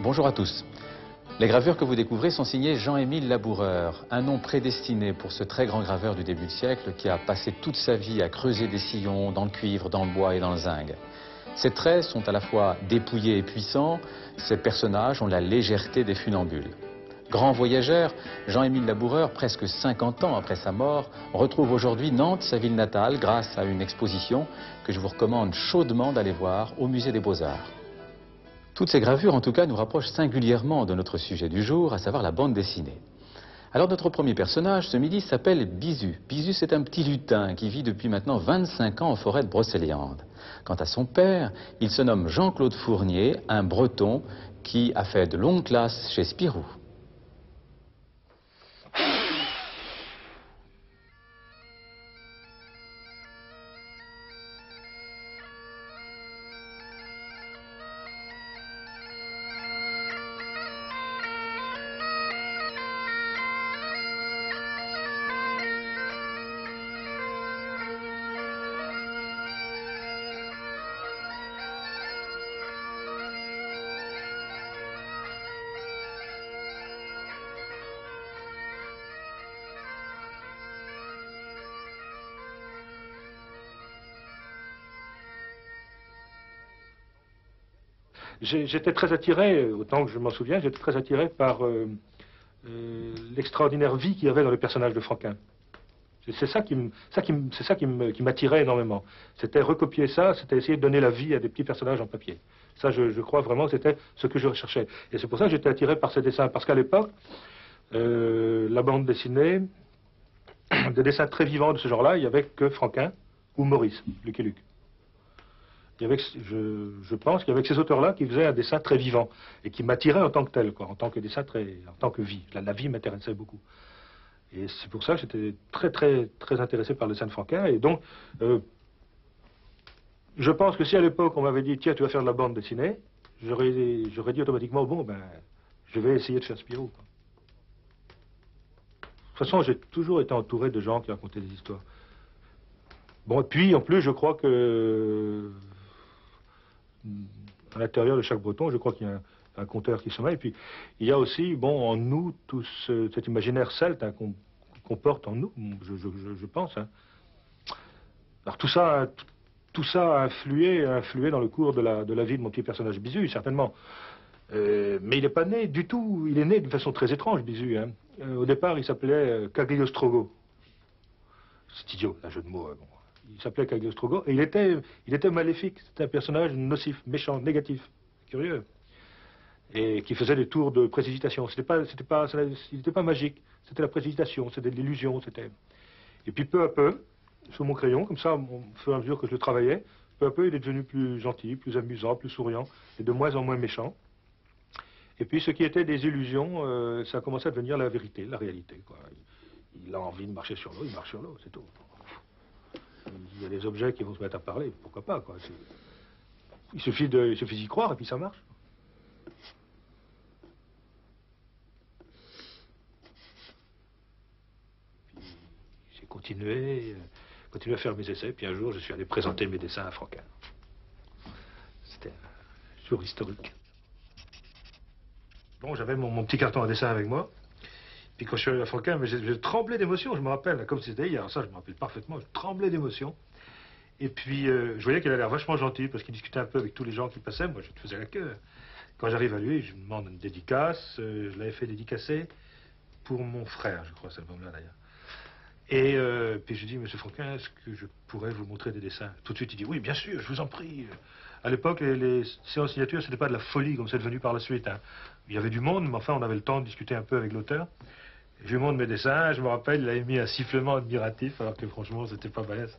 Bonjour à tous. Les gravures que vous découvrez sont signées Jean-Émile Laboureur, un nom prédestiné pour ce très grand graveur du début de siècle qui a passé toute sa vie à creuser des sillons dans le cuivre, dans le bois et dans le zinc. Ses traits sont à la fois dépouillés et puissants, ses personnages ont la légèreté des funambules. Grand voyageur, Jean-Émile Laboureur, presque 50 ans après sa mort, retrouve aujourd'hui Nantes, sa ville natale, grâce à une exposition que je vous recommande chaudement d'aller voir au Musée des Beaux-Arts. Toutes ces gravures, en tout cas, nous rapprochent singulièrement de notre sujet du jour, à savoir la bande dessinée. Alors notre premier personnage, ce midi, s'appelle Bisu. Bisu, c'est un petit lutin qui vit depuis maintenant 25 ans en forêt de Brocéliande. Quant à son père, il se nomme Jean-Claude Fournier, un breton qui a fait de longues classes chez Spirou. J'étais très attiré, autant que je m'en souviens, j'étais très attiré par l'extraordinaire vie qu'il y avait dans le personnage de Franquin. C'est ça qui m'attirait énormément. C'était recopier ça, c'était essayer de donner la vie à des petits personnages en papier. Ça, je crois vraiment que c'était ce que je recherchais. Et c'est pour ça que j'étais attiré par ces dessins, parce qu'à l'époque, la bande dessinée, des dessins très vivants de ce genre-là, il n'y avait que Franquin ou Maurice, Lucky Luke. Je pense qu'il y avait ces auteurs-là qui faisaient un dessin très vivant et qui m'attiraient en tant que tel, quoi, en tant que dessin en tant que vie. La vie m'intéressait beaucoup. Et c'est pour ça que j'étais très intéressé par le dessin de Franquin. Et donc, je pense que si à l'époque on m'avait dit, tiens, tu vas faire de la bande dessinée, j'aurais dit automatiquement, bon, ben, je vais essayer de faire Spirou, quoi. De toute façon, j'ai toujours été entouré de gens qui racontaient des histoires. Bon, et puis, en plus, je crois que à l'intérieur de chaque breton, je crois qu'il y a un conteur qui sommeille. Et puis, il y a aussi, bon, en nous, tout cet imaginaire celte, hein, qu'on porte en nous, je pense. Hein. Alors, tout ça a influé dans le cours de la vie de mon petit personnage Bisu, certainement. Mais il n'est pas né du tout, il est né d'une façon très étrange, Bisu. Hein. Au départ, il s'appelait Cagliostro. C'est idiot, un jeu de mots. Bon. Il s'appelait Cagliostro et il était maléfique. C'était un personnage nocif, méchant, négatif, curieux. Et qui faisait des tours de précipitation. Il n'était pas magique. C'était la précipitation, c'était de l'illusion. Et puis peu à peu, sur mon crayon, comme ça, au fur et à mesure que je le travaillais, peu à peu, il est devenu plus gentil, plus amusant, plus souriant, et de moins en moins méchant. Et puis ce qui était des illusions, ça a commencé à devenir la vérité, la réalité, quoi. Il a envie de marcher sur l'eau, il marche sur l'eau, c'est tout. Il y a des objets qui vont se mettre à parler, pourquoi pas, quoi. Il suffit d'y croire et puis ça marche. Puis j'ai continué à faire mes essais, puis un jour je suis allé présenter mes dessins à Franquin. C'était un jour historique. Bon, j'avais mon petit carton à dessin avec moi. Puis quand je suis arrivé à Franquin, je tremblais d'émotion, je me rappelle, comme si c'était hier, ça je me rappelle parfaitement, je tremblais d'émotion. Et puis je voyais qu'il a l'air vachement gentil, parce qu'il discutait un peu avec tous les gens qui passaient, moi je te faisais la queue. Quand j'arrive à lui, je lui demande une dédicace, je l'avais fait dédicacer pour mon frère, je crois, cet album-là d'ailleurs. Et puis je lui dis, monsieur Franquin, est-ce que je pourrais vous montrer des dessins? Tout de suite il dit, oui, bien sûr, je vous en prie. À l'époque, les séances signatures, c'était pas de la folie comme c'est devenu par la suite. Hein. Il y avait du monde, mais enfin, on avait le temps de discuter un peu avec l'auteur. Je lui montre mes dessins, je me rappelle, il avait mis un sifflement admiratif, alors que franchement, c'était pas balèze.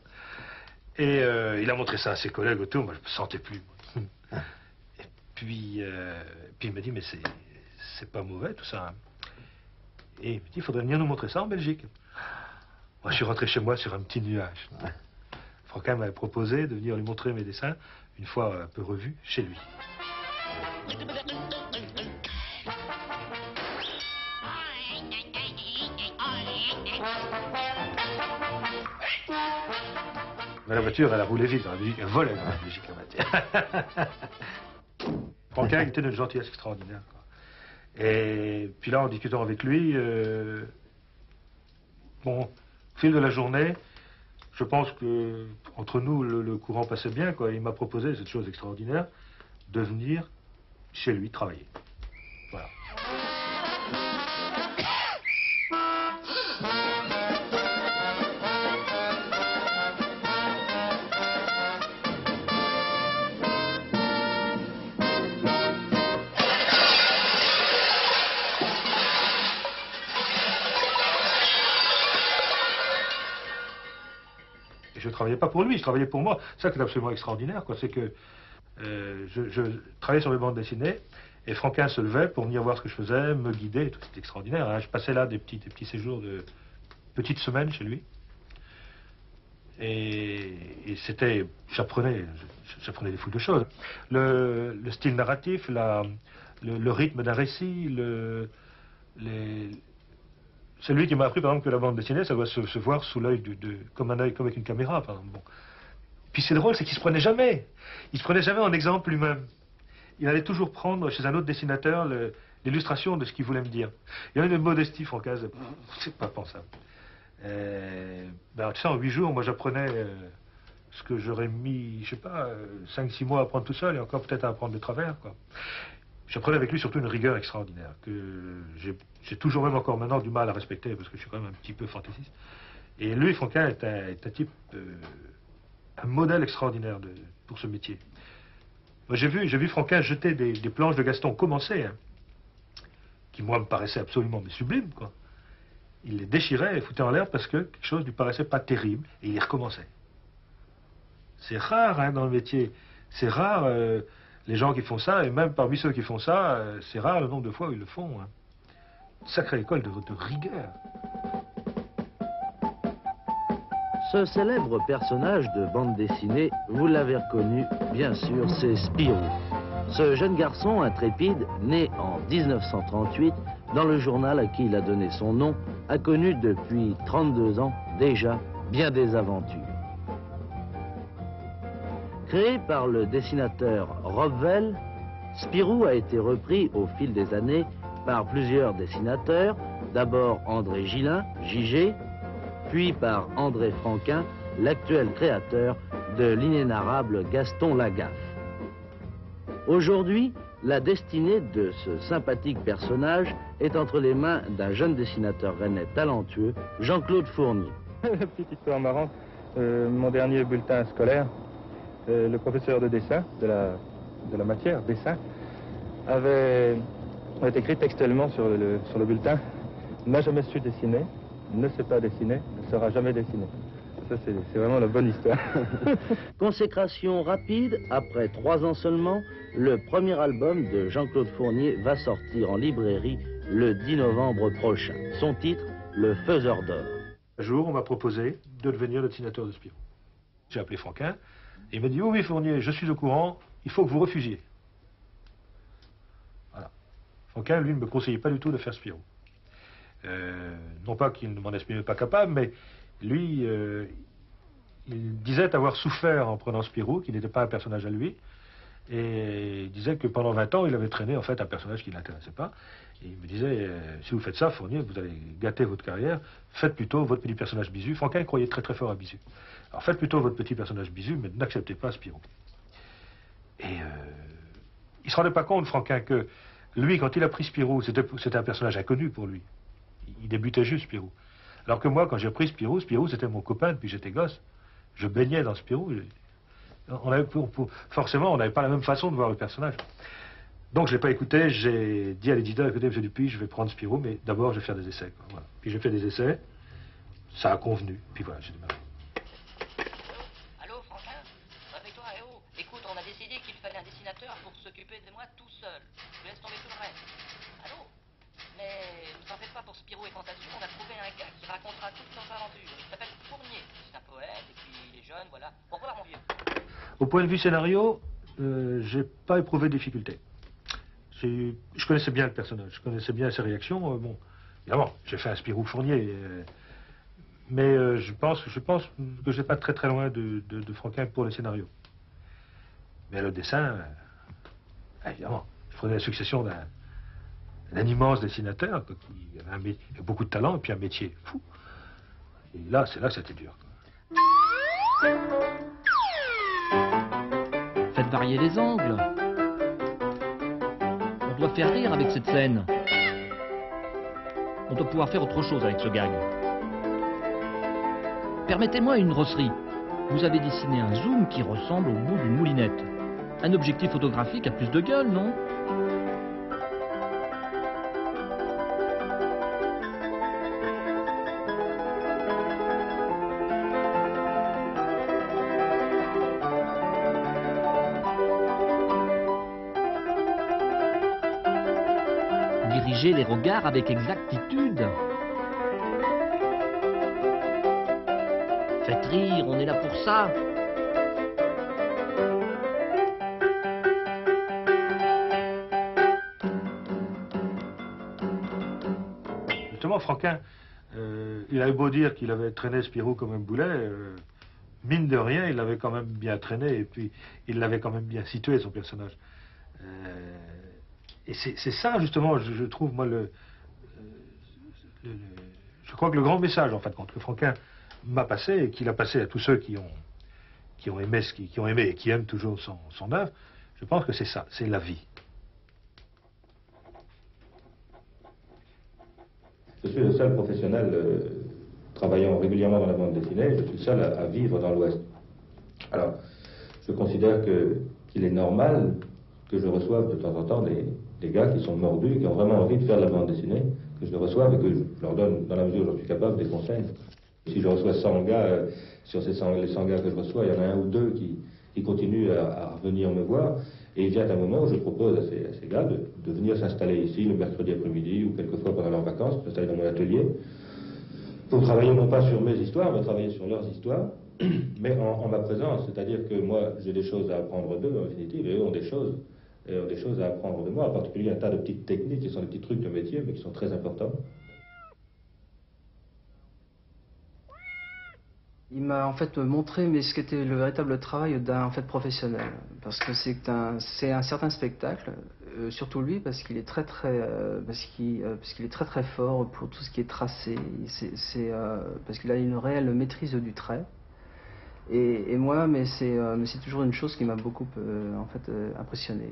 Et il a montré ça à ses collègues autour, moi je me sentais plus. Et puis il m'a dit, mais c'est pas mauvais tout ça. Hein. Et il me dit, il faudrait venir nous montrer ça en Belgique. Moi je suis rentré chez moi sur un petit nuage. Franquin m'avait proposé de venir lui montrer mes dessins, une fois un peu revus, chez lui. Mais la voiture, elle a roulé vite dans la Belgique, elle volait dans la Belgique, la voiture. Franquin était d'une gentillesse extraordinaire, quoi. Et puis là, en discutant avec lui, bon, au fil de la journée, je pense que entre nous, le courant passait bien, quoi. Il m'a proposé cette chose extraordinaire, de venir chez lui travailler. Voilà. Et je ne travaillais pas pour lui, je travaillais pour moi. C'est ça qui est absolument extraordinaire, quoi. C'est que je travaillais sur les bandes dessinées et Franquin se levait pour venir voir ce que je faisais, me guider, et tout. C'était extraordinaire, hein. Je passais là des petits séjours de petites semaines chez lui. Et c'était, j'apprenais des foules de choses. Le style narratif, le rythme d'un récit, c'est lui qui m'a appris, par exemple, que la bande dessinée, ça doit se voir sous l'œil comme un œil, comme avec une caméra, par exemple. Bon. Puis c'est drôle, c'est qu'il se prenait jamais. Il se prenait jamais en exemple lui-même. Il allait toujours prendre chez un autre dessinateur l'illustration de ce qu'il voulait me dire. Il y avait une modestie, Francaise, c'est pas pensable. Ben, tu sais, en 8 jours, moi j'apprenais ce que j'aurais mis, je sais pas, 5-6 mois à apprendre tout seul et encore peut-être à apprendre de travers, quoi. J'apprenais avec lui surtout une rigueur extraordinaire que j'ai toujours, même encore maintenant, du mal à respecter parce que je suis quand même un petit peu fantaisiste. Et lui, Franquin, est un type, un modèle extraordinaire pour ce métier. Moi, j'ai vu Franquin jeter des planches de Gaston commencer, hein, qui moi me paraissaient absolument mais sublimes, quoi. Il les déchirait et foutait en l'air parce que quelque chose lui paraissait pas terrible et il recommençait. C'est rare, hein, dans le métier. C'est rare les gens qui font ça, et même parmi ceux qui font ça, c'est rare le nombre de fois où ils le font, hein. Sacrée école de rigueur. Ce célèbre personnage de bande dessinée, vous l'avez reconnu, bien sûr, c'est Spirou. Ce jeune garçon intrépide, né en 1938, dans le journal à qui il a donné son nom, a connu depuis 32 ans déjà bien des aventures. Créé par le dessinateur Robvel, Spirou a été repris au fil des années par plusieurs dessinateurs, d'abord André Gillin, JG, puis par André Franquin, l'actuel créateur de l'inénarrable Gaston Lagaffe. Aujourd'hui, la destinée de ce sympathique personnage est entre les mains d'un jeune dessinateur rennais talentueux, Jean-Claude Fournier. Petite histoire marrante, mon dernier bulletin scolaire, le professeur de dessin, de la matière, dessin, avait écrit textuellement sur le bulletin « N'a jamais su dessiner, ne sait pas dessiner, ne sera jamais dessiné ». Ça, c'est vraiment la bonne histoire. Consécration rapide, après 3 ans seulement, le premier album de Jean-Claude Fournier va sortir en librairie le 10 novembre prochain. Son titre, Le Faiseur d'or. Un jour, on m'a proposé de devenir le dessinateur de Spirou. J'ai appelé Franquin, et il m'a dit « Oui, Fournier, je suis au courant, il faut que vous refusiez. » Voilà. Franquin, lui, ne me conseillait pas du tout de faire Spirou. Non pas qu'il ne m'en estimait pas capable, mais lui, il disait avoir souffert en prenant Spirou, qu'il n'était pas un personnage à lui, et il disait que pendant 20 ans, il avait traîné en fait un personnage qui ne l'intéressait pas. Et il me disait, si vous faites ça, Fournier, vous allez gâter votre carrière, faites plutôt votre petit personnage Bisu. Franquin croyait très très fort à Bisu. Alors faites plutôt votre petit personnage Bisu, mais n'acceptez pas Spirou. Et il se rendait pas compte, Franquin, que lui, quand il a pris Spirou, c'était un personnage inconnu pour lui. Il débutait juste, Spirou. Alors que moi, quand j'ai pris Spirou, c'était mon copain depuis que j'étais gosse. Je baignais dans Spirou. Forcément, on n'avait pas la même façon de voir le personnage. Donc, je ne l'ai pas écouté. J'ai dit à l'éditeur, écoutez, M. Dupuis, je vais prendre Spirou, mais d'abord, je vais faire des essais, quoi. Voilà. Puis j'ai fait des essais. Ça a convenu. Puis voilà, j'ai démarré. Allô, Franquin? Réveille-toi, écoute, on a décidé qu'il fallait un dessinateur pour s'occuper de moi tout seul. Je laisse tomber tout le reste. Allô? Mais ne t'en faites pas pour Spirou et Fantasio, on a trouvé un gars qui racontera toutes nos aventures. Il s'appelle Fournier, c'est un poète, et puis il est jeune, voilà. Au revoir, mon vieux. Au point de vue scénario, j'ai pas éprouvé de difficulté. Je connaissais bien le personnage, je connaissais bien ses réactions. Bon, évidemment, j'ai fait un Spirou Fournier, mais je pense que je n'ai pas très très loin de Franquin pour le scénario. Mais le dessin, évidemment, je prenais la succession un immense dessinateur, quoi, qui avait beaucoup de talent et puis un métier fou. Et là, c'est là que c'était dur, quoi. Faites varier les angles. On doit faire rire avec cette scène. On doit pouvoir faire autre chose avec ce gag. Permettez-moi une rosserie. Vous avez dessiné un zoom qui ressemble au bout d'une moulinette. Un objectif photographique a plus de gueule, non? Dirigez les regards avec exactitude. Faites rire, on est là pour ça. Justement, Franquin, il avait beau dire qu'il avait traîné Spirou comme un boulet, mine de rien, il l'avait quand même bien traîné, et puis il l'avait quand même bien situé, son personnage. Et c'est ça, justement, je trouve, moi, je crois que le grand message, en fait, que Franquin m'a passé, et qu'il a passé à tous ceux qui ont aimé et qui aiment toujours son œuvre, je pense que c'est ça, c'est la vie. Je suis le seul professionnel travaillant régulièrement dans la bande dessinée, je suis le seul à vivre dans l'Ouest. Alors, je considère qu'il est normal que je reçoive de temps en temps des gars qui sont mordus et qui ont vraiment envie de faire de la bande dessinée, que je les reçoive et que je leur donne, dans la mesure où j'en suis capable, des conseils. Si je reçois 100 gars, sur les 100 gars que je reçois, il y en a un ou deux qui continuent à revenir me voir. Et il vient un moment où je propose à ces gars de venir s'installer ici le mercredi après-midi ou quelquefois pendant leurs vacances, s'installer dans mon atelier, pour travailler non pas sur mes histoires, mais travailler sur leurs histoires, mais en ma présence. C'est-à-dire que moi, j'ai des choses à apprendre d'eux, en définitive, et eux ont des choses à apprendre de moi, en particulier un tas de petites techniques qui sont des petits trucs de métier, mais qui sont très importants. Il m'a en fait montré ce qu'était le véritable travail d'un professionnel, parce que c'est un certain spectacle, surtout lui, parce qu'il est très fort pour tout ce qui est tracé, parce qu'il a une réelle maîtrise du trait. Et moi, c'est toujours une chose qui m'a beaucoup impressionné.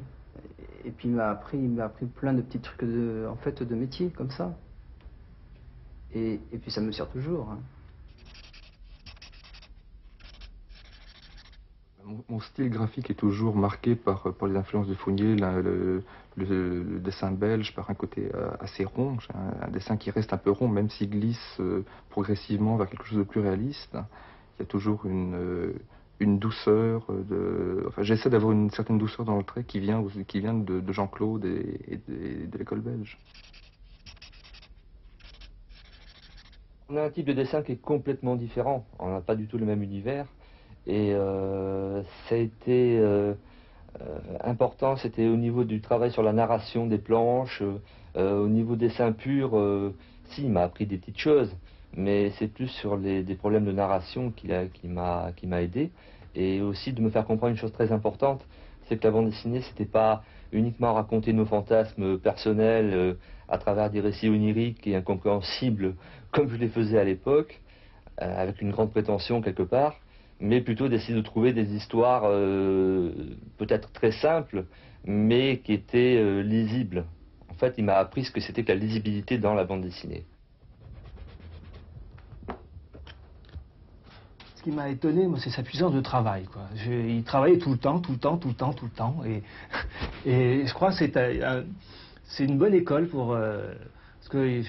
Et puis il m'a appris plein de petits trucs de métier comme ça. Et puis ça me sert toujours. Hein. Mon style graphique est toujours marqué par les influences de Fournier, le dessin belge, par un côté assez rond, un dessin qui reste un peu rond, même s'il glisse progressivement vers quelque chose de plus réaliste. Il y a toujours une douceur, j'essaie d'avoir une certaine douceur dans le trait qui vient de Jean-Claude et de l'école belge. On a un type de dessin qui est complètement différent, on n'a pas du tout le même univers. Et ça a été important, c'était au niveau du travail sur la narration des planches, au niveau dessin pur, si, il m'a appris des petites choses, mais c'est plus sur des problèmes de narration qui m'a aidé, et aussi de me faire comprendre une chose très importante, c'est que la bande dessinée, c'était pas uniquement raconter nos fantasmes personnels à travers des récits oniriques et incompréhensibles, comme je les faisais à l'époque, avec une grande prétention quelque part, mais plutôt d'essayer de trouver des histoires peut-être très simples, mais qui étaient lisibles. En fait, il m'a appris ce que c'était que la lisibilité dans la bande dessinée. Ce qui m'a étonné, moi, c'est sa puissance de travail, quoi. Il travaillait tout le temps. Et je crois que c'est une bonne école pour... parce que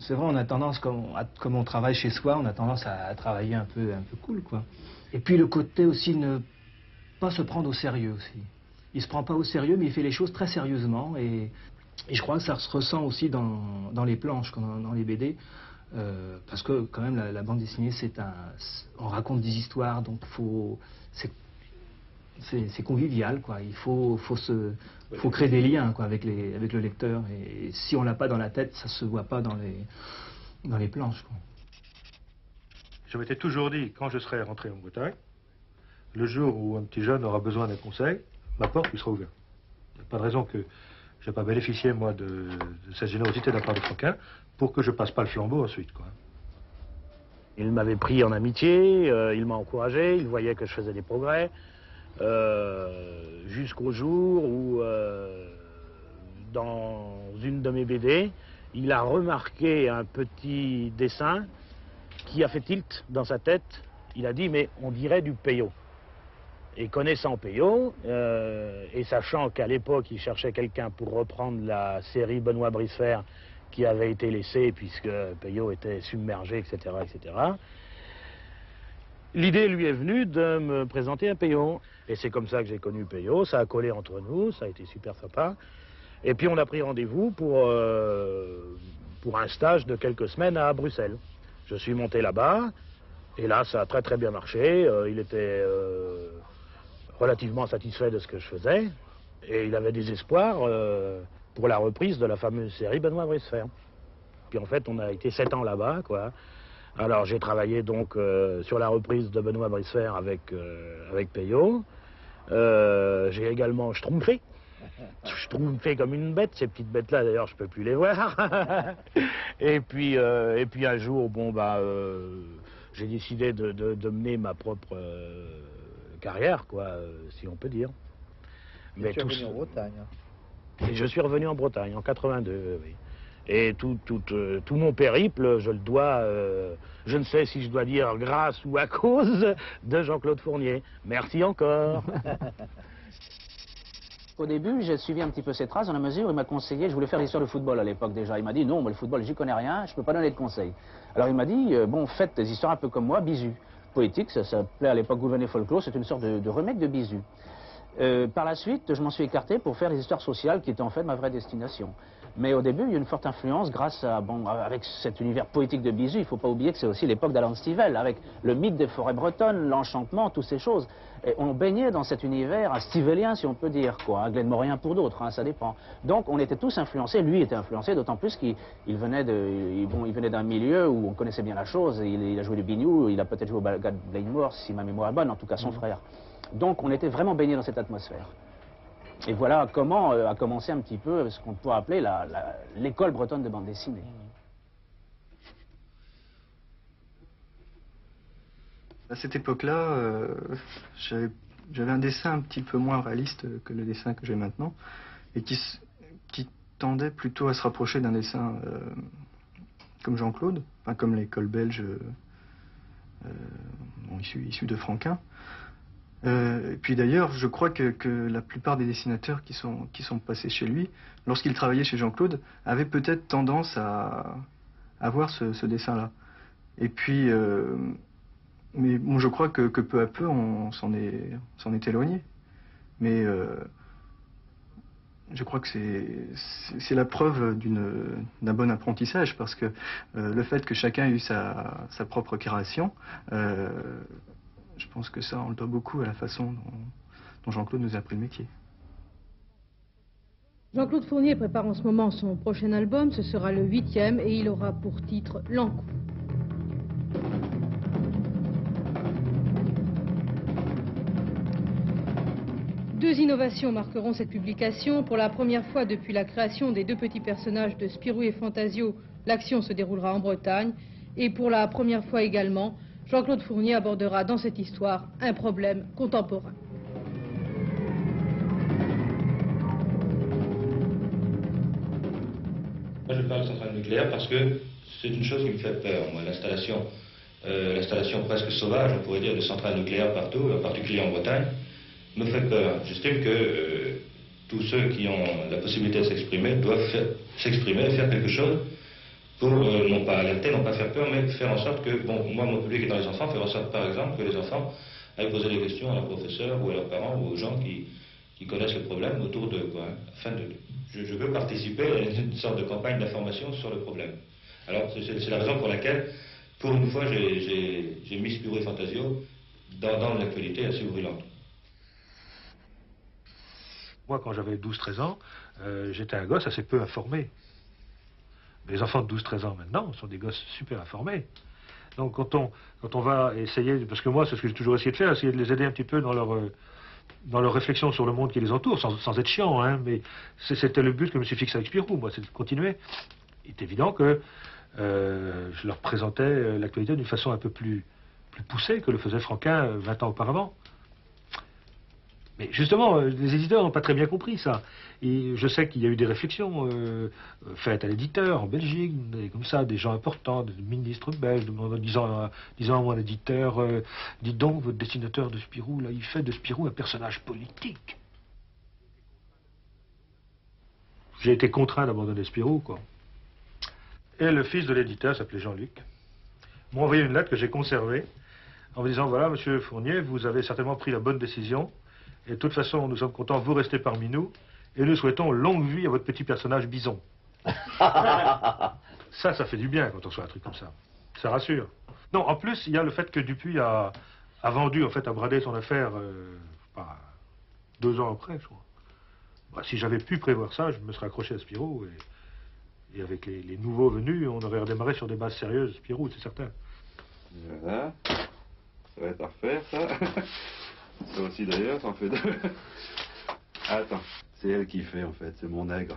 c'est vrai, on a tendance, comme on travaille chez soi, on a tendance à travailler un peu cool, quoi. Et puis le côté aussi ne pas se prendre au sérieux aussi. Il se prend pas au sérieux, mais il fait les choses très sérieusement. Et je crois que ça se ressent aussi dans les planches, dans les BD. Parce que quand même, la bande dessinée, on raconte des histoires, donc c'est convivial, quoi. Il faut créer des liens, quoi, avec le lecteur. Et si on l'a pas dans la tête, ça se voit pas dans les planches, quoi. Je m'étais toujours dit, quand je serai rentré en Bretagne, le jour où un petit jeune aura besoin d'un conseil, ma porte lui sera ouverte. Il n'y a pas de raison que j'ai pas bénéficié, moi, de cette générosité de la part de Franquin pour que je passe pas le flambeau ensuite, quoi. Il m'avait pris en amitié, il m'a encouragé, il voyait que je faisais des progrès, jusqu'au jour où, dans une de mes BD, il a remarqué un petit dessin qui a fait tilt dans sa tête. Il a dit, mais on dirait du Peyo. Et connaissant Peyo, et sachant qu'à l'époque, il cherchait quelqu'un pour reprendre la série Benoît Brisefer qui avait été laissée puisque Peyo était submergé, etc., etc., l'idée lui est venue de me présenter à Peyo. Et c'est comme ça que j'ai connu Peyo. Ça a collé entre nous, ça a été super sympa. Et puis on a pris rendez-vous pour un stage de quelques semaines à Bruxelles. Je suis monté là-bas, et là ça a très très bien marché. Il était relativement satisfait de ce que je faisais, et il avait des espoirs pour la reprise de la fameuse série Benoît Brisefer. Puis en fait on a été 7 ans là-bas, quoi. Alors j'ai travaillé donc sur la reprise de Benoît Brisefer avec Peyo. J'ai également schtroumpfé. Je trouve fait comme une bête, ces petites bêtes-là, d'ailleurs, je peux plus les voir. et puis un jour, bon, bah, j'ai décidé de mener ma propre carrière, quoi, si on peut dire. Mais tu es revenu en Bretagne. Et je suis revenu en Bretagne, en 82, oui. Et tout mon périple, je le dois, je ne sais si je dois dire grâce ou à cause de Jean-Claude Fournier. Merci encore. Au début, j'ai suivi un petit peu ses traces dans la mesure où il m'a conseillé, je voulais faire l'histoire du football à l'époque déjà. Il m'a dit non, moi le football, j'y connais rien, je peux pas donner de conseils. Alors il m'a dit, bon, faites des histoires un peu comme moi, Bisou. Poétique, ça s'appelait à l'époque Gouvernet Folklore, c'est une sorte de remake de Bisou. Par la suite, je m'en suis écarté pour faire des histoires sociales qui étaient en fait ma vraie destination. Mais au début, il y a une forte influence grâce à, bon, avec cet univers poétique de Bisou, il ne faut pas oublier que c'est aussi l'époque d'Alan Stivell, avec le mythe des forêts bretonnes, l'enchantement, toutes ces choses. Et on baignait dans cet univers stivelien, si on peut dire, quoi, un Glenmorien pour d'autres, hein, ça dépend. Donc on était tous influencés, lui était influencé, d'autant plus qu'il venait d'un milieu où on connaissait bien la chose, il a joué du biniou, il a peut-être joué au Balgad Blainmore, si ma mémoire est bonne, en tout cas son frère. Donc on était vraiment baignés dans cette atmosphère. Et voilà comment a commencé un petit peu ce qu'on pourrait appeler l'école bretonne de bande dessinée. À cette époque-là, j'avais un dessin un petit peu moins réaliste que le dessin que j'ai maintenant, et qui tendait plutôt à se rapprocher d'un dessin comme Jean-Claude, enfin, comme l'école belge issue de Franquin. Et puis d'ailleurs, je crois que la plupart des dessinateurs qui sont passés chez lui, lorsqu'ils travaillaient chez Jean-Claude, avaient peut-être tendance à voir ce dessin-là. Et puis, mais bon, je crois que peu à peu, on s'en est éloigné. Mais je crois que c'est la preuve d'un bon apprentissage, parce que le fait que chacun ait eu sa propre création, je pense que ça, on le doit beaucoup à la façon dont Jean-Claude nous a appris le métier. Jean-Claude Fournier prépare en ce moment son prochain album, ce sera le 8e et il aura pour titre L'Encou. Deux innovations marqueront cette publication. Pour la première fois depuis la création des deux petits personnages de Spirou et Fantasio, l'action se déroulera en Bretagne. Et pour la première fois également, Jean-Claude Fournier abordera dans cette histoire un problème contemporain. Moi, je parle de centrale nucléaire parce que c'est une chose qui me fait peur, moi, l'installation presque sauvage, on pourrait dire, de centrales nucléaires partout, en particulier en Bretagne, me fait peur. J'estime que tous ceux qui ont la possibilité de s'exprimer doivent s'exprimer, faire quelque chose pour non pas alerter, non pas faire peur, mais faire en sorte que, bon, moi, mon public est dans les enfants, faire en sorte, par exemple, que les enfants aillent poser des questions à leurs professeurs ou à leurs parents ou aux gens qui connaissent le problème autour d'eux, quoi. Afin je veux participer à une sorte de campagne d'information sur le problème. Alors, c'est la raison pour laquelle, pour une fois, j'ai mis Spirou et Fantasio dans l'actualité assez brûlante. Moi, quand j'avais 12-13 ans, j'étais un gosse assez peu informé. Les enfants de 12-13 ans maintenant sont des gosses super informés. Donc quand on va essayer, parce que moi c'est ce que j'ai toujours essayé de faire, essayer de les aider un petit peu dans dans leur réflexion sur le monde qui les entoure, sans être chiant, hein, mais c'était le but que je me suis fixé avec Spirou, moi, c'est de continuer. Il est évident que je leur présentais l'actualité d'une façon un peu plus poussée que le faisait Franquin 20 ans auparavant. Mais justement, les éditeurs n'ont pas très bien compris ça. Et je sais qu'il y a eu des réflexions faites à l'éditeur en Belgique, comme ça, des gens importants, des ministres belges, disant à mon éditeur, dites donc, votre dessinateur de Spirou, là, il fait de Spirou un personnage politique. J'ai été contraint d'abandonner Spirou, quoi. Et le fils de l'éditeur s'appelait Jean-Luc. M'a envoyé une lettre que j'ai conservée en me disant, voilà, monsieur Fournier, vous avez certainement pris la bonne décision. Et de toute façon, nous sommes contents, vous restez parmi nous, et nous souhaitons longue vie à votre petit personnage Bison. Ça fait du bien quand on reçoit un truc comme ça. Ça rassure. Non, en plus, il y a le fait que Dupuis a vendu, en fait, a bradé son affaire, 2 ans après, je crois. Bah, si j'avais pu prévoir ça, je me serais accroché à Spirou, et avec les nouveaux venus, on aurait redémarré sur des bases sérieuses, Spirou, c'est certain. Voilà. Ça va être à refaire, ça. Ça aussi d'ailleurs, ça en fait 2. Attends, c'est elle qui fait en fait, c'est mon nègre.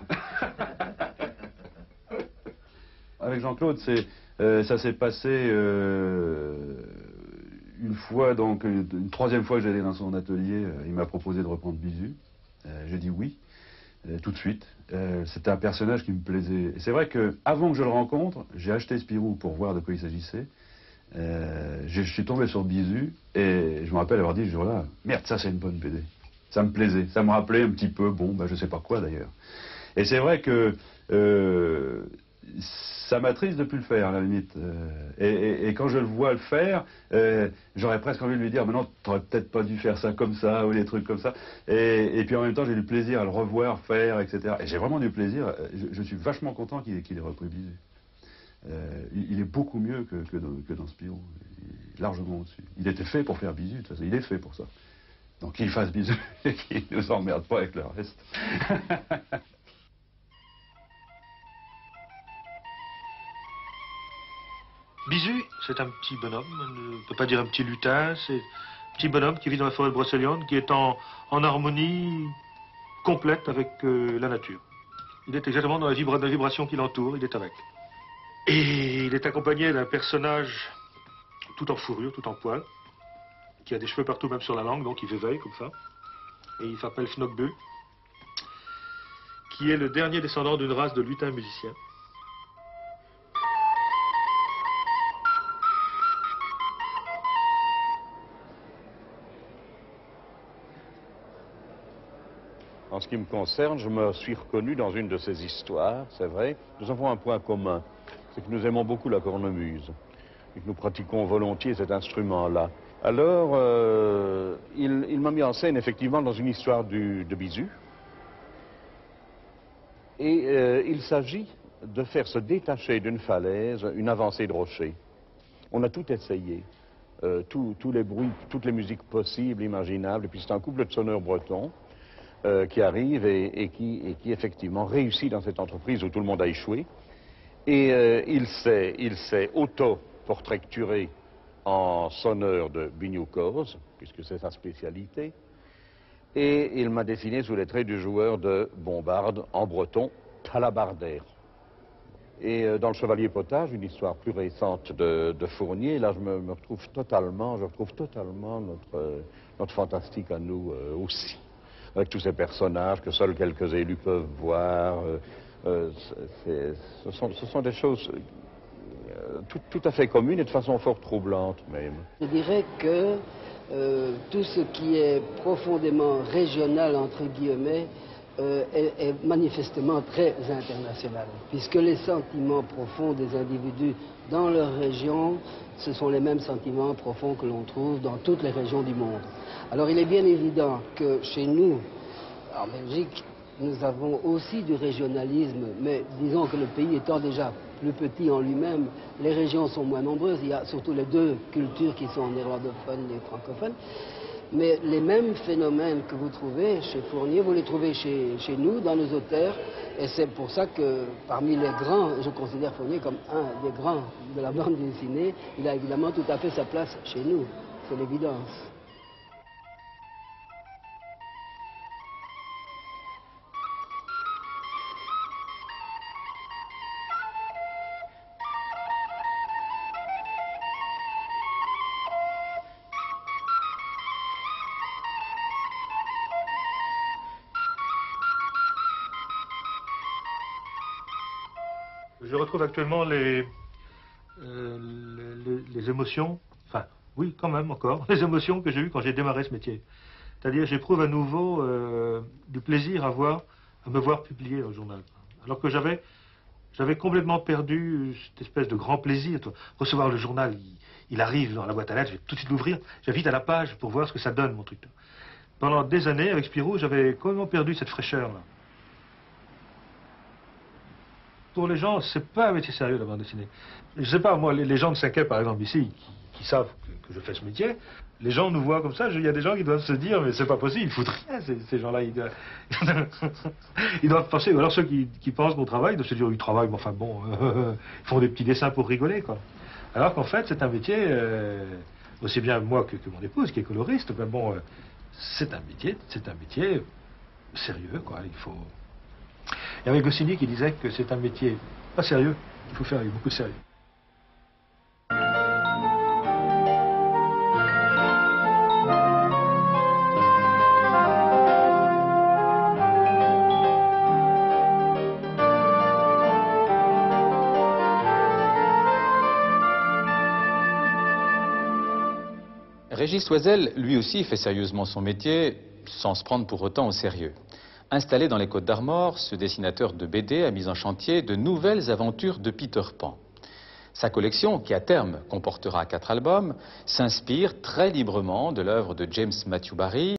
Avec Jean-Claude, ça s'est passé une fois, donc une 3e fois que j'allais dans son atelier, il m'a proposé de reprendre Bisu. J'ai dit oui, tout de suite. C'était un personnage qui me plaisait. Et c'est vrai qu'avant que je le rencontre, j'ai acheté Spirou pour voir de quoi il s'agissait. Je suis tombé sur Bisu et je me rappelle avoir dit ce jour-là, merde, ça c'est une bonne BD. Ça me plaisait, ça me rappelait un petit peu, bon, je sais pas quoi d'ailleurs. Et c'est vrai que ça m'attriste de plus le faire, à la limite. Et quand je le vois le faire, j'aurais presque envie de lui dire, mais non, t'aurais peut-être pas dû faire ça comme ça, ou des trucs comme ça. Et puis en même temps, j'ai du plaisir à le revoir faire, etc. Et j'ai vraiment du plaisir, je suis vachement content qu'il ait repris Bisu. Il est beaucoup mieux que dans Spirou, largement au-dessus. Il était fait pour faire Bisu, de toute façon, il est fait pour ça. Donc qu'il fasse Bisu et qu'il ne nous emmerde pas avec le reste. Bisu, c'est un petit bonhomme, on ne peut pas dire un petit lutin, c'est un petit bonhomme qui vit dans la forêt de Brocéliande, qui est en harmonie complète avec la nature. Il est exactement dans la vibration qui l'entoure, il est avec. Et il est accompagné d'un personnage tout en fourrure, tout en poil, qui a des cheveux partout, même sur la langue, donc il veille comme ça. Et il s'appelle Fnocbul, qui est le dernier descendant d'une race de lutins musiciens. En ce qui me concerne, je me suis reconnu dans une de ces histoires, c'est vrai. Nous avons un point commun, c'est que nous aimons beaucoup la cornemuse et que nous pratiquons volontiers cet instrument-là. Alors, il m'a mis en scène effectivement dans une histoire de Bisu. Et il s'agit de faire se détacher d'une falaise une avancée de rocher. On a tout essayé, tous les bruits, toutes les musiques possibles, imaginables. Et puis c'est un couple de sonneurs bretons qui arrive et qui effectivement réussit dans cette entreprise où tout le monde a échoué. Et il s'est auto-portracturé en sonneur de Bignou-Corse, puisque c'est sa spécialité. Et il m'a dessiné sous les traits du joueur de bombarde en breton, Talabardaire. Et dans Le Chevalier Potage, une histoire plus récente de Fournier, là je retrouve totalement notre fantastique à nous aussi. Avec tous ces personnages que seuls quelques élus peuvent voir. Ce sont des choses tout à fait communes et de façon fort troublante même. Je dirais que tout ce qui est profondément régional, entre guillemets, est manifestement très international, puisque les sentiments profonds des individus dans leur région, ce sont les mêmes sentiments profonds que l'on trouve dans toutes les régions du monde. Alors il est bien évident que chez nous, en Belgique, nous avons aussi du régionalisme, mais disons que le pays étant déjà plus petit en lui-même, les régions sont moins nombreuses, il y a surtout les deux cultures qui sont néerlandophones et francophones. Mais les mêmes phénomènes que vous trouvez chez Fournier, vous les trouvez chez nous, dans nos auteurs, et c'est pour ça que parmi les grands, je considère Fournier comme un des grands de la bande dessinée, il a évidemment tout à fait sa place chez nous, c'est l'évidence. je retrouve actuellement les émotions, enfin, oui, quand même encore, les émotions que j'ai eues quand j'ai démarré ce métier. C'est-à-dire, j'éprouve à nouveau du plaisir à me voir publier dans le journal. Alors que j'avais complètement perdu cette espèce de grand plaisir. Recevoir le journal, il arrive dans la boîte à lettres, je vais tout de suite l'ouvrir, je vais vite à la page pour voir ce que ça donne, mon truc. Pendant des années, avec Spirou, j'avais complètement perdu cette fraîcheur-là. Pour les gens, c'est pas un métier sérieux, la bande dessinée. Je sais pas, moi, les gens de 5e, par exemple, ici, qui savent que je fais ce métier, les gens nous voient comme ça, il y a des gens qui doivent se dire, mais c'est pas possible, ils foutent rien, ces gens-là, ils doivent penser, ou alors ceux qui pensent qu'on travaille, doivent se dire, ils travaillent, mais enfin bon, ils font des petits dessins pour rigoler, quoi. Alors qu'en fait, c'est un métier, aussi bien moi que mon épouse, qui est coloriste, ben bon, c'est un métier sérieux, quoi, il faut... Il y avait Goscinny qui disait que c'est un métier pas sérieux, il faut faire avec beaucoup de sérieux. Régis Loisel, lui aussi, fait sérieusement son métier, sans se prendre pour autant au sérieux. Installé dans les Côtes-d'Armor, ce dessinateur de BD a mis en chantier de nouvelles aventures de Peter Pan. Sa collection, qui à terme comportera 4 albums, s'inspire très librement de l'œuvre de James Matthew Barrie,